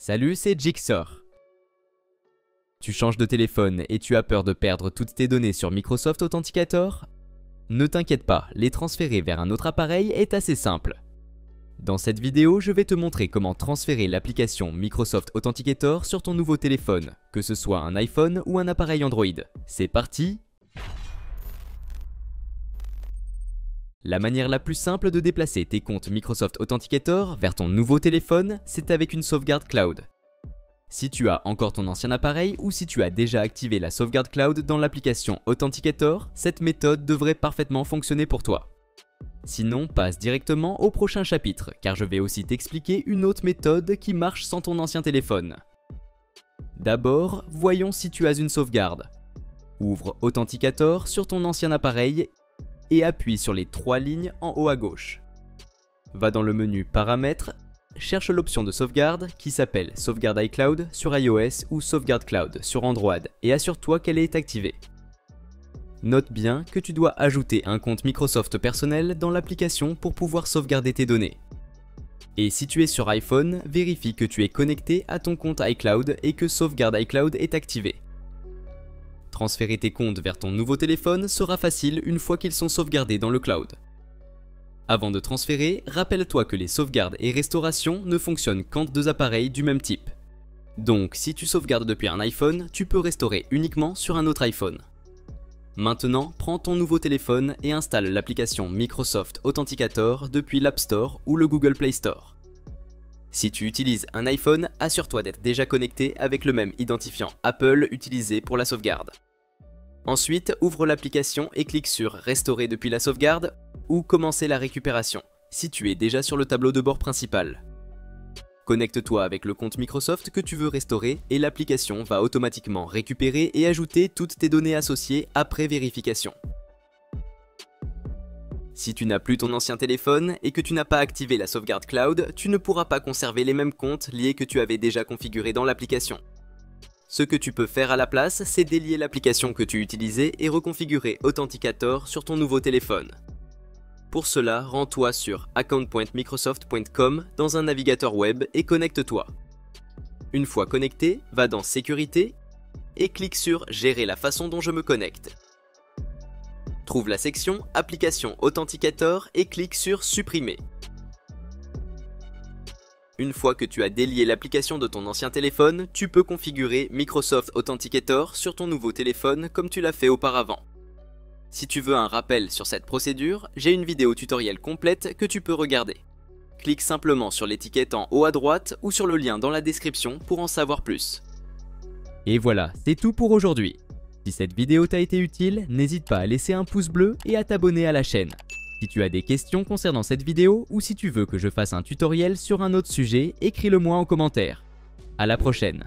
Salut, c'est Jigsaw. Tu changes de téléphone et tu as peur de perdre toutes tes données sur Microsoft Authenticator? Ne t'inquiète pas, les transférer vers un autre appareil est assez simple. Dans cette vidéo, je vais te montrer comment transférer l'application Microsoft Authenticator sur ton nouveau téléphone, que ce soit un iPhone ou un appareil Android. C'est parti! La manière la plus simple de déplacer tes comptes Microsoft Authenticator vers ton nouveau téléphone, c'est avec une sauvegarde cloud. Si tu as encore ton ancien appareil ou si tu as déjà activé la sauvegarde cloud dans l'application Authenticator, cette méthode devrait parfaitement fonctionner pour toi. Sinon, passe directement au prochain chapitre, car je vais aussi t'expliquer une autre méthode qui marche sans ton ancien téléphone. D'abord, voyons si tu as une sauvegarde. Ouvre Authenticator sur ton ancien appareil et appuie sur les 3 lignes en haut à gauche. Va dans le menu Paramètres, cherche l'option de sauvegarde qui s'appelle Sauvegarde iCloud sur iOS ou Sauvegarde Cloud sur Android et assure-toi qu'elle est activée. Note bien que tu dois ajouter un compte Microsoft personnel dans l'application pour pouvoir sauvegarder tes données. Et si tu es sur iPhone, vérifie que tu es connecté à ton compte iCloud et que Sauvegarde iCloud est activée. Transférer tes comptes vers ton nouveau téléphone sera facile une fois qu'ils sont sauvegardés dans le cloud. Avant de transférer, rappelle-toi que les sauvegardes et restaurations ne fonctionnent qu'entre deux appareils du même type. Donc, si tu sauvegardes depuis un iPhone, tu peux restaurer uniquement sur un autre iPhone. Maintenant, prends ton nouveau téléphone et installe l'application Microsoft Authenticator depuis l'App Store ou le Google Play Store. Si tu utilises un iPhone, assure-toi d'être déjà connecté avec le même identifiant Apple utilisé pour la sauvegarde. Ensuite, ouvre l'application et clique sur « Restaurer depuis la sauvegarde » ou « Commencer la récupération » si tu es déjà sur le tableau de bord principal. Connecte-toi avec le compte Microsoft que tu veux restaurer et l'application va automatiquement récupérer et ajouter toutes tes données associées après vérification. Si tu n'as plus ton ancien téléphone et que tu n'as pas activé la sauvegarde cloud, tu ne pourras pas conserver les mêmes comptes liés que tu avais déjà configurés dans l'application. Ce que tu peux faire à la place, c'est délier l'application que tu utilisais et reconfigurer Authenticator sur ton nouveau téléphone. Pour cela, rends-toi sur account.microsoft.com dans un navigateur web et connecte-toi. Une fois connecté, va dans Sécurité et clique sur Gérer la façon dont je me connecte. Trouve la section Application Authenticator et clique sur Supprimer. Une fois que tu as délié l'application de ton ancien téléphone, tu peux configurer Microsoft Authenticator sur ton nouveau téléphone comme tu l'as fait auparavant. Si tu veux un rappel sur cette procédure, j'ai une vidéo tutoriel complète que tu peux regarder. Clique simplement sur l'étiquette en haut à droite ou sur le lien dans la description pour en savoir plus. Et voilà, c'est tout pour aujourd'hui. Si cette vidéo t'a été utile, n'hésite pas à laisser un pouce bleu et à t'abonner à la chaîne. Si tu as des questions concernant cette vidéo ou si tu veux que je fasse un tutoriel sur un autre sujet, écris-le moi en commentaire. À la prochaine.